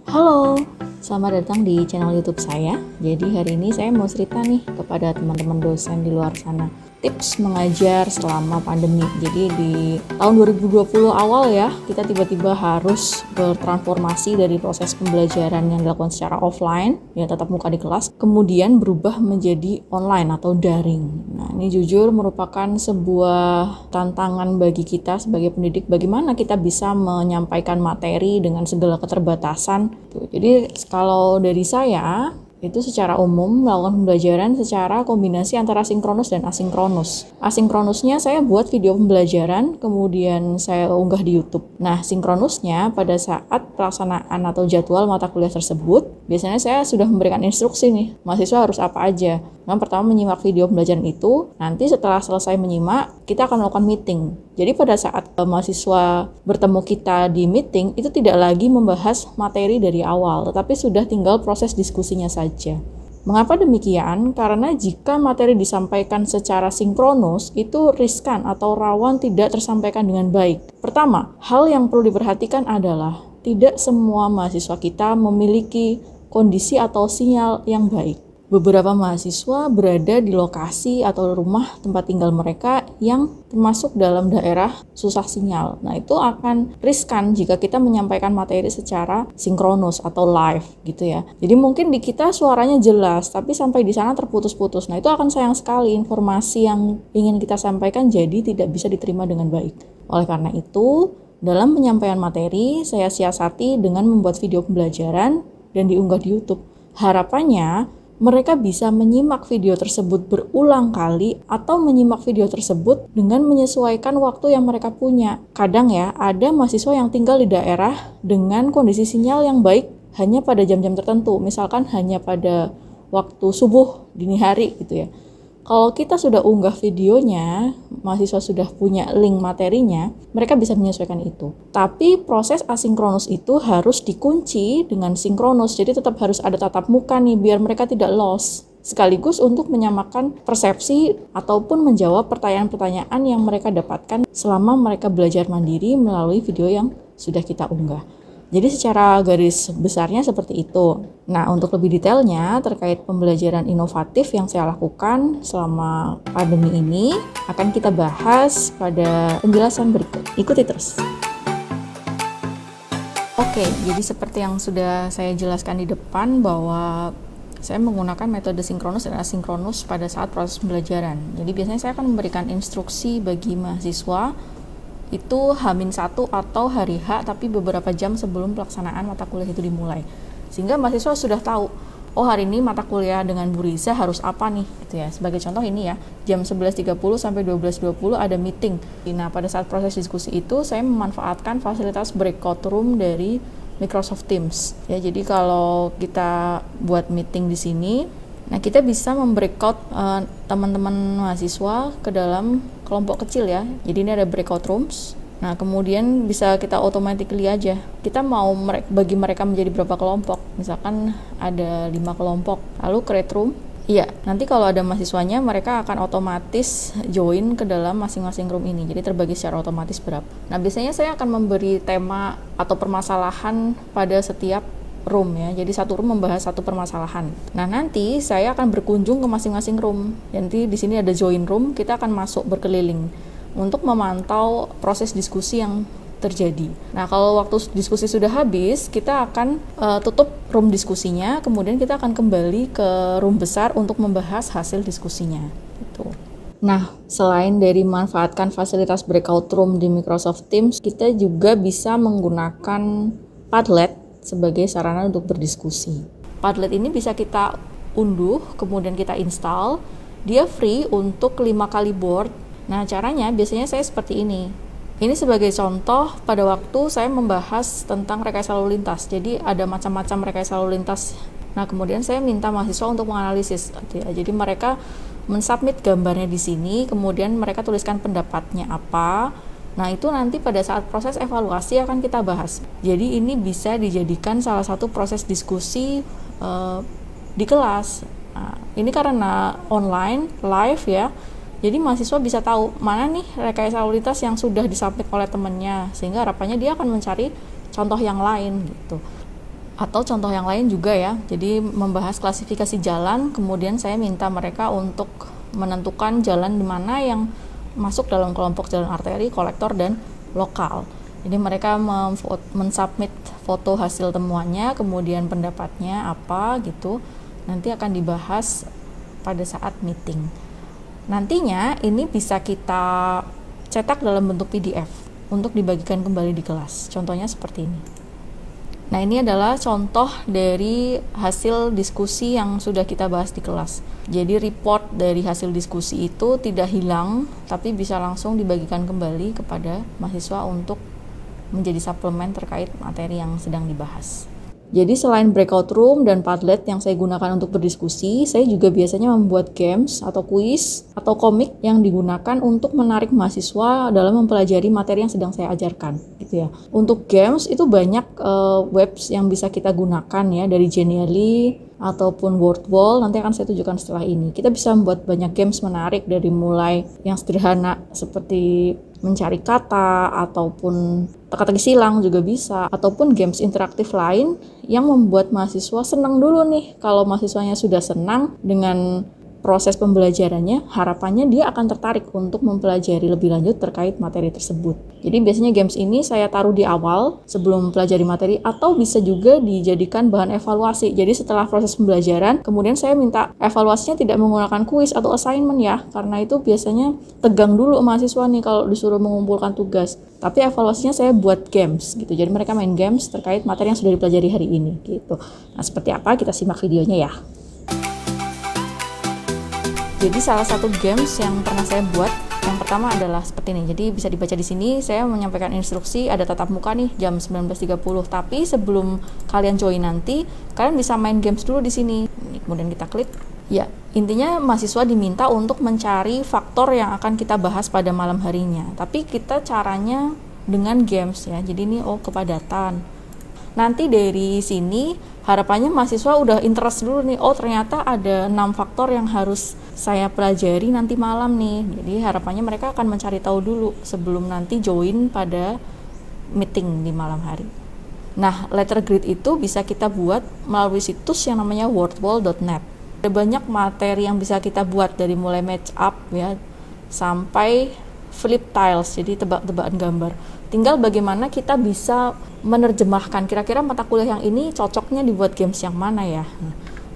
Halo, selamat datang di channel YouTube saya. Jadi hari ini saya mau cerita nih kepada teman-teman dosen di luar sana, tips mengajar selama pandemi. Jadi di tahun 2020 awal ya, kita tiba-tiba harus bertransformasi dari proses pembelajaran yang dilakukan secara offline, ya tatap muka di kelas, kemudian berubah menjadi online atau daring. Nah, ini jujur merupakan sebuah tantangan bagi kita sebagai pendidik, bagaimana kita bisa menyampaikan materi dengan segala keterbatasan. Jadi kalau dari saya, itu secara umum melakukan pembelajaran secara kombinasi antara sinkronus dan asinkronus. Asinkronusnya saya buat video pembelajaran, kemudian saya unggah di YouTube. Nah, sinkronusnya pada saat pelaksanaan atau jadwal mata kuliah tersebut, biasanya saya sudah memberikan instruksi nih, mahasiswa harus apa aja. Yang pertama menyimak video pembelajaran itu, nanti setelah selesai menyimak, kita akan melakukan meeting. Jadi pada saat mahasiswa bertemu kita di meeting, itu tidak lagi membahas materi dari awal, tetapi sudah tinggal proses diskusinya saja. Mengapa demikian? Karena jika materi disampaikan secara sinkronus, itu riskan atau rawan tidak tersampaikan dengan baik. Pertama, hal yang perlu diperhatikan adalah tidak semua mahasiswa kita memiliki kondisi atau sinyal yang baik. Beberapa mahasiswa berada di lokasi atau rumah tempat tinggal mereka yang termasuk dalam daerah susah sinyal. Nah, itu akan riskan jika kita menyampaikan materi secara sinkronus atau live gitu ya. Jadi mungkin di kita suaranya jelas, tapi sampai di sana terputus-putus. Nah, itu akan sayang sekali, informasi yang ingin kita sampaikan jadi tidak bisa diterima dengan baik. Oleh karena itu, dalam penyampaian materi, saya siasati dengan membuat video pembelajaran dan diunggah di YouTube. Harapannya, mereka bisa menyimak video tersebut berulang kali atau menyimak video tersebut dengan menyesuaikan waktu yang mereka punya. Kadang ya, ada mahasiswa yang tinggal di daerah dengan kondisi sinyal yang baik hanya pada jam-jam tertentu, misalkan hanya pada waktu subuh dini hari gitu ya. Kalau kita sudah unggah videonya, mahasiswa sudah punya link materinya, mereka bisa menyesuaikan itu. Tapi proses asinkronus itu harus dikunci dengan sinkronus, jadi tetap harus ada tatap muka nih, biar mereka tidak lost. Sekaligus untuk menyamakan persepsi ataupun menjawab pertanyaan-pertanyaan yang mereka dapatkan selama mereka belajar mandiri melalui video yang sudah kita unggah. Jadi secara garis besarnya seperti itu. Nah, untuk lebih detailnya terkait pembelajaran inovatif yang saya lakukan selama pandemi ini akan kita bahas pada penjelasan berikut. Ikuti terus. Oke, jadi seperti yang sudah saya jelaskan di depan bahwa saya menggunakan metode sinkronus dan asinkronus pada saat proses pembelajaran. Jadi biasanya saya akan memberikan instruksi bagi mahasiswa itu H-1 atau hari H, tapi beberapa jam sebelum pelaksanaan mata kuliah itu dimulai, sehingga mahasiswa sudah tahu, oh hari ini mata kuliah dengan Bu Riza harus apa nih gitu ya. Sebagai contoh ini ya, jam 11.30 sampai 12.20 ada meeting. Nah, pada saat proses diskusi itu saya memanfaatkan fasilitas breakout room dari Microsoft Teams ya. Jadi kalau kita buat meeting di sini, nah kita bisa membreakout teman-teman mahasiswa ke dalam kelompok kecil ya. Jadi ini ada breakout rooms. Nah, kemudian bisa kita automatically aja. Kita mau bagi mereka menjadi berapa kelompok. Misalkan ada 5 kelompok. Lalu create room. Iya, nanti kalau ada mahasiswanya mereka akan otomatis join ke dalam masing-masing room ini. Jadi terbagi secara otomatis berapa. Nah, biasanya saya akan memberi tema atau permasalahan pada setiap room ya. Jadi satu room membahas satu permasalahan. Nah, nanti saya akan berkunjung ke masing-masing room. Nanti di sini ada join room, kita akan masuk berkeliling untuk memantau proses diskusi yang terjadi. Nah, kalau waktu diskusi sudah habis, kita akan tutup room diskusinya, kemudian kita akan kembali ke room besar untuk membahas hasil diskusinya. Gitu. Nah, selain dari memanfaatkan fasilitas breakout room di Microsoft Teams, kita juga bisa menggunakan Padlet sebagai sarana untuk berdiskusi. Padlet ini bisa kita unduh, kemudian kita install. Dia free untuk 5 kali board. Nah, caranya biasanya saya seperti ini. Ini sebagai contoh pada waktu saya membahas tentang rekayasa lalu lintas. Jadi ada macam-macam rekayasa lalu lintas. Nah, kemudian saya minta mahasiswa untuk menganalisis. Jadi mereka mensubmit gambarnya di sini, kemudian mereka tuliskan pendapatnya apa. Nah, itu nanti pada saat proses evaluasi akan kita bahas. Jadi ini bisa dijadikan salah satu proses diskusi di kelas. Nah, ini karena online, live ya. Jadi mahasiswa bisa tahu mana nih rekayasa lalu lintas yang sudah disampaikan oleh temannya, sehingga harapannya dia akan mencari contoh yang lain gitu. Atau contoh yang lain juga ya, jadi membahas klasifikasi jalan, kemudian saya minta mereka untuk menentukan jalan di mana yang masuk dalam kelompok jalan arteri, kolektor, dan lokal. Jadi mereka mensubmit foto hasil temuannya, kemudian pendapatnya apa gitu, nanti akan dibahas pada saat meeting. Nantinya ini bisa kita cetak dalam bentuk PDF untuk dibagikan kembali di kelas. Contohnya seperti ini. Nah, ini adalah contoh dari hasil diskusi yang sudah kita bahas di kelas. Jadi report dari hasil diskusi itu tidak hilang, tapi bisa langsung dibagikan kembali kepada mahasiswa untuk menjadi suplemen terkait materi yang sedang dibahas. Jadi selain breakout room dan Padlet yang saya gunakan untuk berdiskusi, saya juga biasanya membuat games atau kuis atau komik yang digunakan untuk menarik mahasiswa dalam mempelajari materi yang sedang saya ajarkan, gitu ya. Untuk games itu banyak webs yang bisa kita gunakan ya, dari Genially ataupun Wordwall, nanti akan saya tunjukkan setelah ini. Kita bisa membuat banyak games menarik, dari mulai yang sederhana seperti mencari kata ataupun teka-teki silang juga bisa, ataupun games interaktif lain yang membuat mahasiswa senang dulu nih. Kalau mahasiswanya sudah senang dengan proses pembelajarannya, harapannya dia akan tertarik untuk mempelajari lebih lanjut terkait materi tersebut. Jadi biasanya games ini saya taruh di awal sebelum mempelajari materi, atau bisa juga dijadikan bahan evaluasi. Jadi setelah proses pembelajaran, kemudian saya minta evaluasinya tidak menggunakan kuis atau assignment ya, karena itu biasanya tegang dulu mahasiswa nih kalau disuruh mengumpulkan tugas. Tapi evaluasinya saya buat games gitu. Jadi mereka main games terkait materi yang sudah dipelajari hari ini gitu. Nah, seperti apa? Kita simak videonya ya. Jadi salah satu games yang pernah saya buat, yang pertama adalah seperti ini. Jadi bisa dibaca di sini, saya menyampaikan instruksi, ada tatap muka nih jam 19.30. Tapi sebelum kalian join nanti, kalian bisa main games dulu di sini. Kemudian kita klik. Ya, intinya mahasiswa diminta untuk mencari faktor yang akan kita bahas pada malam harinya. Tapi kita caranya dengan games ya. Jadi ini kepadatan. Nanti dari sini harapannya mahasiswa udah interest dulu nih, ternyata ada 6 faktor yang harus saya pelajari nanti malam nih. Jadi harapannya mereka akan mencari tahu dulu sebelum nanti join pada meeting di malam hari. Nah, letter grid itu bisa kita buat melalui situs yang namanya wordwall.net. Ada banyak materi yang bisa kita buat, dari mulai match up ya sampai flip tiles, jadi tebak-tebakan gambar. Tinggal bagaimana kita bisa menerjemahkan kira-kira mata kuliah yang ini cocoknya dibuat games yang mana ya.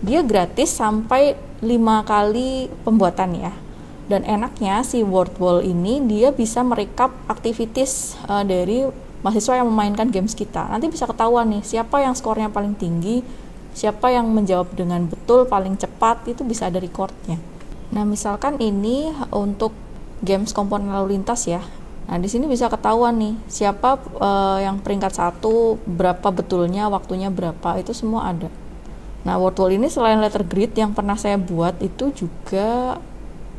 Dia gratis sampai 5 kali pembuatan ya. Dan enaknya si Wordwall ini dia bisa merekap aktivitas dari mahasiswa yang memainkan games kita. Nanti bisa ketahuan nih siapa yang skornya paling tinggi, siapa yang menjawab dengan betul paling cepat, itu bisa ada recordnya. Nah, misalkan ini untuk games komponen lalu lintas ya. Nah, di sini bisa ketahuan nih siapa yang peringkat 1, berapa betulnya, waktunya berapa, itu semua ada. Nah, Wordwall ini selain letter grid yang pernah saya buat, itu juga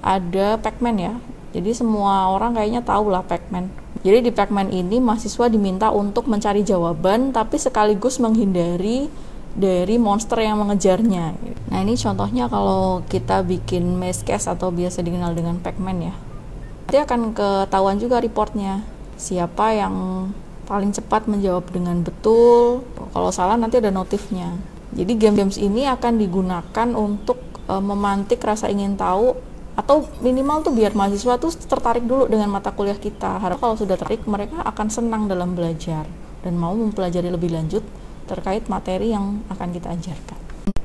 ada Pacman ya. Jadi semua orang kayaknya tahu lah Pacman. Jadi di Pacman ini mahasiswa diminta untuk mencari jawaban tapi sekaligus menghindari dari monster yang mengejarnya. Nah, ini contohnya kalau kita bikin maze case atau biasa dikenal dengan Pacman ya. Nanti akan ketahuan juga reportnya, siapa yang paling cepat menjawab dengan betul. Kalau salah nanti ada notifnya. Jadi game-games ini akan digunakan untuk memantik rasa ingin tahu, atau minimal tuh biar mahasiswa tuh tertarik dulu dengan mata kuliah kita. Harap kalau sudah tertarik, mereka akan senang dalam belajar dan mau mempelajari lebih lanjut terkait materi yang akan kita ajarkan.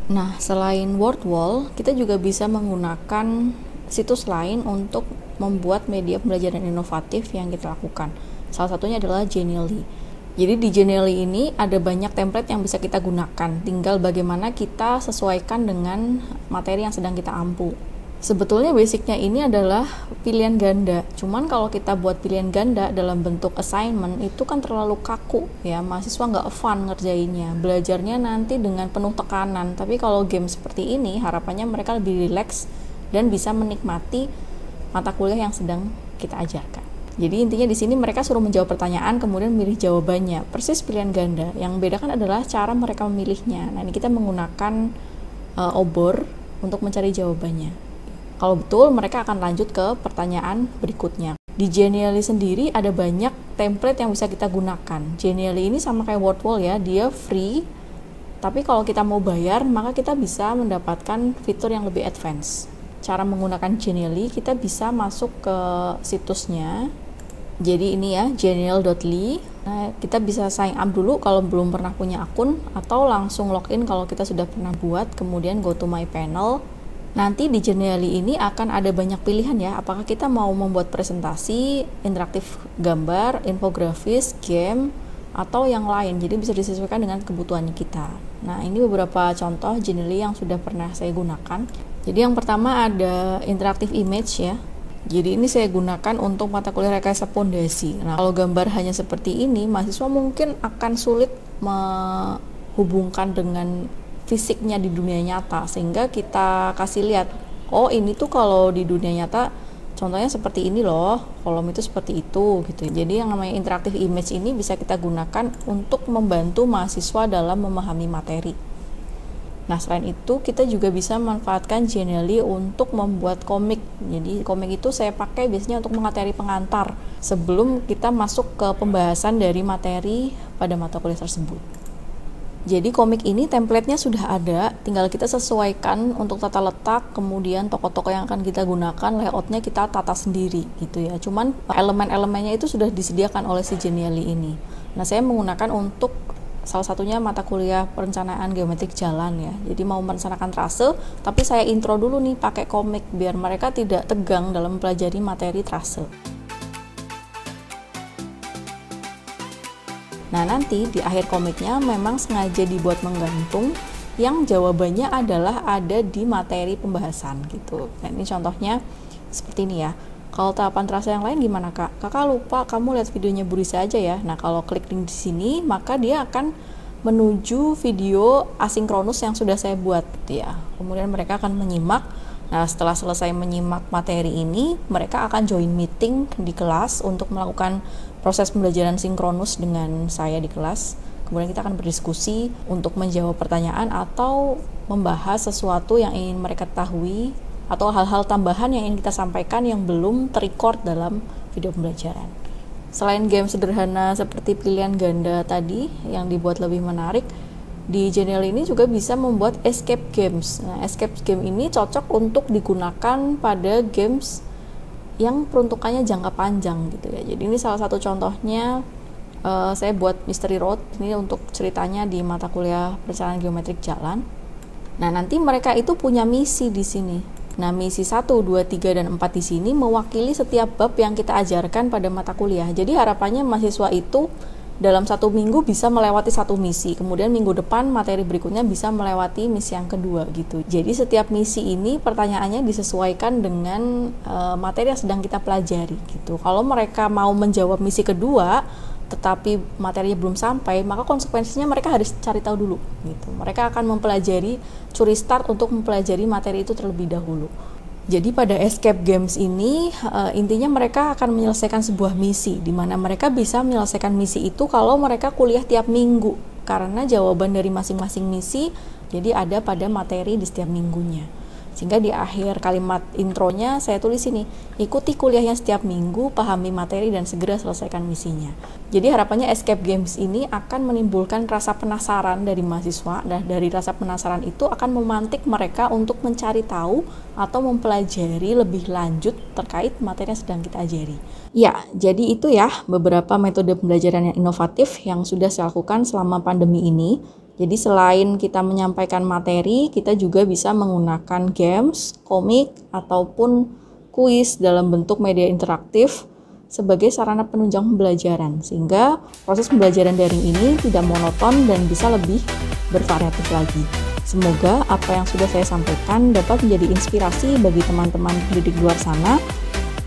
Nah, selain Wordwall, kita juga bisa menggunakan situs lain untuk membuat media pembelajaran inovatif yang kita lakukan. Salah satunya adalah Genially. Jadi di Genially ini ada banyak template yang bisa kita gunakan. Tinggal bagaimana kita sesuaikan dengan materi yang sedang kita ampu. Sebetulnya basicnya ini adalah pilihan ganda. Cuman kalau kita buat pilihan ganda dalam bentuk assignment itu kan terlalu kaku ya, mahasiswa nggak fun ngerjainnya. Belajarnya nanti dengan penuh tekanan. Tapi kalau game seperti ini harapannya mereka lebih rileks dan bisa menikmati mata kuliah yang sedang kita ajarkan. Jadi intinya di sini mereka suruh menjawab pertanyaan kemudian memilih jawabannya. Persis pilihan ganda. Yang membedakan adalah cara mereka memilihnya. Nah, ini kita menggunakan obor untuk mencari jawabannya. Kalau betul, mereka akan lanjut ke pertanyaan berikutnya. Di Genially sendiri ada banyak template yang bisa kita gunakan. Genially ini sama kayak Wordwall ya, dia free Tapi kalau kita mau bayar, maka kita bisa mendapatkan fitur yang lebih advance. Cara menggunakan Genially, kita bisa masuk ke situsnya. Jadi ini ya, genial.ly. Nah, kita bisa sign up dulu kalau belum pernah punya akun, atau langsung login kalau kita sudah pernah buat, kemudian go to my panel. Nanti di Genially ini akan ada banyak pilihan ya, apakah kita mau membuat presentasi, interaktif gambar, infografis, game, atau yang lain. Jadi bisa disesuaikan dengan kebutuhan kita. Nah, ini beberapa contoh Genially yang sudah pernah saya gunakan. Jadi yang pertama ada interaktif image ya. Jadi ini saya gunakan untuk mata kuliah rekayasa pondasi. Nah, kalau gambar hanya seperti ini, mahasiswa mungkin akan sulit menghubungkan dengan fisiknya di dunia nyata, sehingga kita kasih lihat, oh ini tuh kalau di dunia nyata contohnya seperti ini loh, kolom itu seperti itu gitu. Jadi yang namanya interaktif image ini bisa kita gunakan untuk membantu mahasiswa dalam memahami materi. Nah, selain itu kita juga bisa memanfaatkan Genially untuk membuat komik. Jadi komik itu saya pakai biasanya untuk materi pengantar sebelum kita masuk ke pembahasan dari materi pada mata kuliah tersebut. Jadi komik ini template-nya sudah ada, tinggal kita sesuaikan untuk tata letak, kemudian tokoh-tokoh yang akan kita gunakan, layout-nya kita tata sendiri gitu ya. Cuman elemen-elemennya itu sudah disediakan oleh si Genially ini. Nah, saya menggunakan untuk salah satunya mata kuliah perencanaan geometrik jalan ya. Jadi mau merencanakan trase, tapi saya intro dulu nih pakai komik biar mereka tidak tegang dalam mempelajari materi trase. Nah, nanti di akhir komiknya memang sengaja dibuat menggantung yang jawabannya adalah ada di materi pembahasan gitu. Nah, ini contohnya seperti ini ya. Kalau tahapan trase yang lain gimana kak? Kakak lupa, kamu lihat videonya Bu Risa aja ya. Nah, kalau klik link di sini, maka dia akan menuju video asinkronus yang sudah saya buat gitu ya. Kemudian mereka akan menyimak. Nah, setelah selesai menyimak materi ini, mereka akan join meeting di kelas untuk melakukan proses pembelajaran sinkronus dengan saya di kelas. Kemudian kita akan berdiskusi untuk menjawab pertanyaan atau membahas sesuatu yang ingin mereka ketahui atau hal-hal tambahan yang ingin kita sampaikan yang belum terrecord dalam video pembelajaran. Selain game sederhana seperti pilihan ganda tadi yang dibuat lebih menarik, di Genially ini juga bisa membuat escape games. Nah, escape game ini cocok untuk digunakan pada games yang peruntukannya jangka panjang gitu ya. Jadi ini salah satu contohnya, saya buat Mystery Road ini untuk ceritanya di mata kuliah perencanaan geometrik jalan. Nah, nanti mereka itu punya misi di sini. Nah, misi 1, 2, 3, dan 4 di sini mewakili setiap bab yang kita ajarkan pada mata kuliah. Jadi harapannya mahasiswa itu dalam 1 minggu bisa melewati 1 misi, kemudian minggu depan materi berikutnya bisa melewati misi yang kedua gitu. Jadi setiap misi ini pertanyaannya disesuaikan dengan materi yang sedang kita pelajari gitu. Kalau mereka mau menjawab misi kedua tetapi materinya belum sampai, maka konsekuensinya mereka harus cari tahu dulu gitu. Mereka akan mempelajari, curi start untuk mempelajari materi itu terlebih dahulu. Jadi pada escape games ini intinya mereka akan menyelesaikan sebuah misi, di mana mereka bisa menyelesaikan misi itu kalau mereka kuliah tiap minggu, karena jawaban dari masing-masing misi jadi ada pada materi di setiap minggunya. Sehingga di akhir kalimat intronya saya tulis ini, ikuti kuliahnya setiap minggu, pahami materi dan segera selesaikan misinya. Jadi harapannya escape games ini akan menimbulkan rasa penasaran dari mahasiswa, dan dari rasa penasaran itu akan memantik mereka untuk mencari tahu atau mempelajari lebih lanjut terkait materi yang sedang kita ajari. Ya, jadi itu ya beberapa metode pembelajaran yang inovatif yang sudah saya lakukan selama pandemi ini. Jadi selain kita menyampaikan materi, kita juga bisa menggunakan games, komik, ataupun kuis dalam bentuk media interaktif sebagai sarana penunjang pembelajaran, sehingga proses pembelajaran daring ini tidak monoton dan bisa lebih bervariatif lagi. Semoga apa yang sudah saya sampaikan dapat menjadi inspirasi bagi teman-teman pendidik di luar sana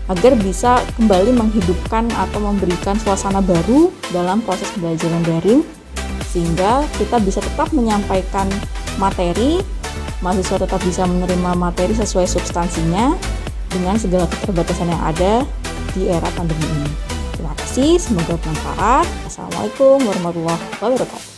agar bisa kembali menghidupkan atau memberikan suasana baru dalam proses pembelajaran daring, sehingga kita bisa tetap menyampaikan materi, mahasiswa tetap bisa menerima materi sesuai substansinya dengan segala keterbatasan yang ada di era pandemi ini. Terima kasih, semoga bermanfaat. Assalamualaikum warahmatullahi wabarakatuh.